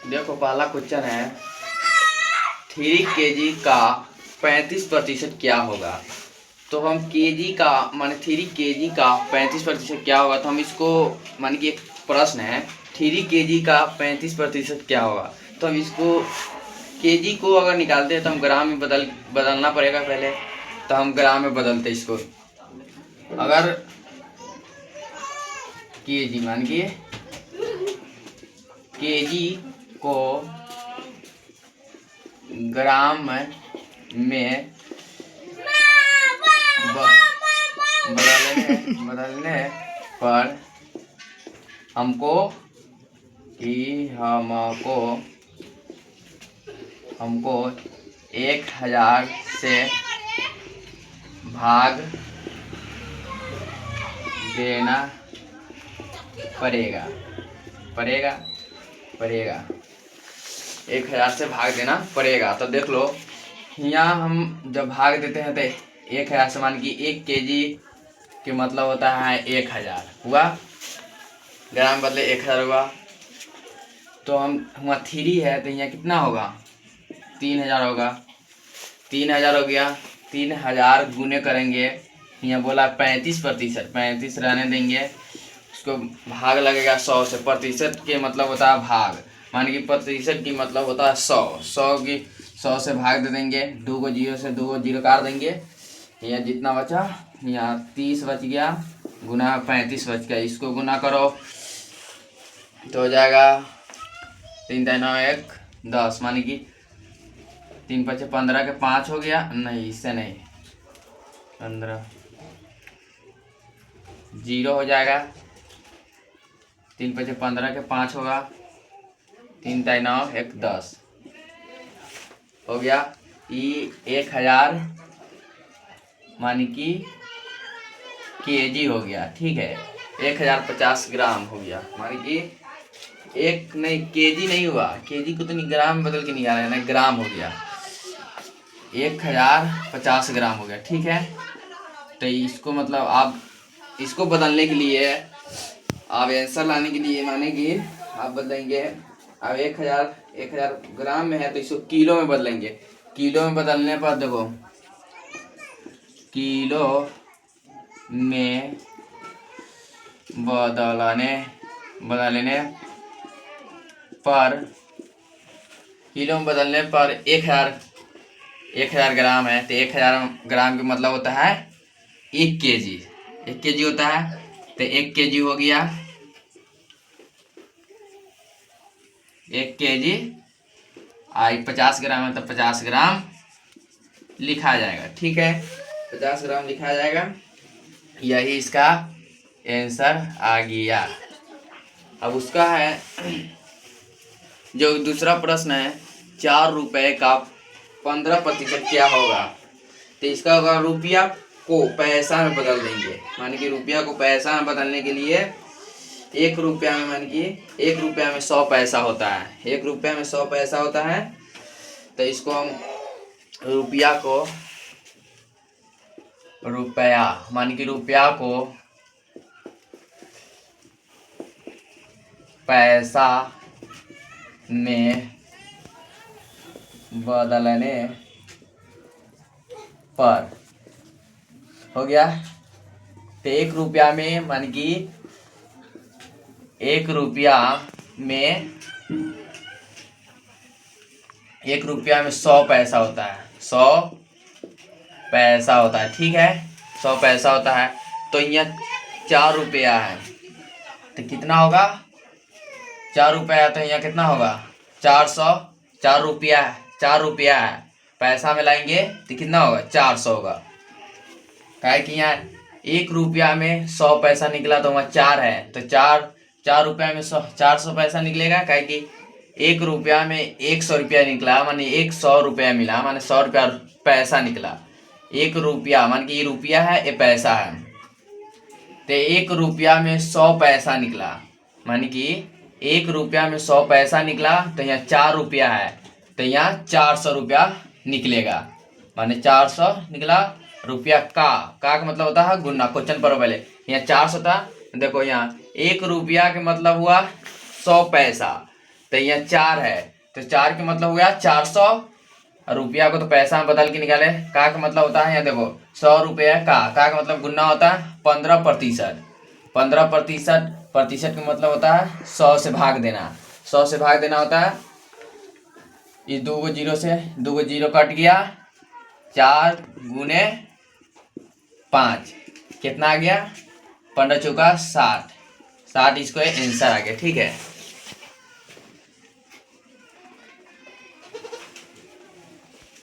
देखो पहला क्वेश्चन है 3 kg का 35% क्या होगा। तो हम केजी का माने 3 kg का 35% क्या होगा, तो हम इसको मान कि एक प्रश्न है 3 kg का 35% क्या होगा। तो हम इसको केजी को अगर निकालते हैं तो हम ग्राम में बदलना पड़ेगा पहले। तो हम ग्राम में बदलते इसको। अगर केजी मान के केजी को ग्राम में बदलने पर हमको हमको 1000 से भाग देना पड़ेगा 1000 से भाग देना पड़ेगा। तो देख लो यहाँ हम जब भाग देते हैं तो 1000 से मान कि 1 kg के मतलब होता है 1000 हुआ, ग्राम बदले 1000 हुआ। तो हम वहाँ 3 है तो यहाँ कितना होगा 3000 होगा। 3000 हो गया, 3000 गुने करेंगे, यहाँ बोला 35%, 35 रहने देंगे, उसको भाग लगेगा 100 से। प्रतिशत के मतलब होता है भाग, मान कि प्रतिशत की मतलब होता है 100 से भाग दे देंगे। 2 को 0 से 2 को 0 काट देंगे, यहाँ जितना बचा यहाँ 30 बच गया गुना 35 बच गया। इसको गुना करो तो हो जाएगा 3 × 9 1 10, मानी कि 3 × 5 15 के 5 हो गया, नहीं इससे नहीं 15 0 हो जाएगा। 3 × 5 15 के 5 होगा, 3 × 9 1 10 हो गया। ये 1000 मानी कि केजी हो गया, ठीक है। 1050 ग्राम हो गया, मानी कि एक नहीं केजी नहीं हुआ, केजी को तो नहीं ग्राम में बदल के नहीं आ रहा है ना, ग्राम हो गया। 1050 ग्राम हो गया, ठीक है। तो इसको मतलब आप इसको बदलने के लिए आप आंसर लाने के लिए माने कि आप बदलेंगे। अब 1000 ग्राम में है तो इसको किलो में बदलेंगे। किलो में बदलने पर देखो किलो में बदलने पर किलो में बदलने पर 1000 ग्राम है तो 1000 ग्राम का मतलब होता है 1 kg। 1 kg होता है तो 1 kg हो गया 1 kg। 50 ग्राम है तो 50 ग्राम लिखा जाएगा, ठीक है। 50 ग्राम लिखा जाएगा, यही इसका आंसर आ गया। अब उसका है जो दूसरा प्रश्न है 4 रुपए का 15% क्या होगा। तो इसका होगा रुपया को पैसा में बदल देंगे, मान कि रुपया को पैसा में बदलने के लिए 1 रुपया में मान कि 1 रुपया में 100 पैसा होता है। 1 रुपया में 100 पैसा होता है, तो इसको हम रुपया को मान कि रुपया को पैसा में बदलने पर हो गया। तो 1 रुपया में मान कि 1 रुपया में 100 पैसा होता है, 100 पैसा होता है, ठीक है। 100 पैसा होता है तो यहाँ 4 रुपया है तो कितना होगा 4 रुपया है तो यहाँ कितना होगा 400। 4 रुपया है पैसा में लाएंगे तो कितना होगा 400 होगा। क्या है कि यहाँ 1 रुपया में 100 पैसा निकला तो वहाँ 4 है तो 4 रुपया में 400 पैसा निकलेगा। क्या है कि 1 रुपया में 100 रुपया निकला, माने 100 रुपया मिला, माने 100 रुपया पैसा निकला। 1 रुपया मान कि ये रुपया है ये पैसा है, तो 1 रुपया में 100 पैसा निकला, मान कि 1 रुपया में 100 पैसा निकला तो यहाँ 4 रुपया है तो यहाँ 400 रुपया निकलेगा, माने 400 निकला। रुपया का मतलब होता है गुना, क्वेश्चन पर पहले यहाँ 400 था, देखो यहाँ 1 रुपया के मतलब हुआ 100 पैसा तो यहाँ 4 है, तो 4 के मतलब हो गया 400। और रुपया को तो पैसा में बदल के निकाले। का मतलब होता है, यहाँ देखो 100 रुपया का मतलब गुना होता है 15%। 15% प्रतिशत का मतलब होता है 100 से भाग देना। 100 से भाग देना होता है, इस 2 जीरो से 2 जीरो कट गया, 4 गुने 5 कितना आ गया, 15 चौका 60। 60 इसको आंसर आ गया। ठीक है।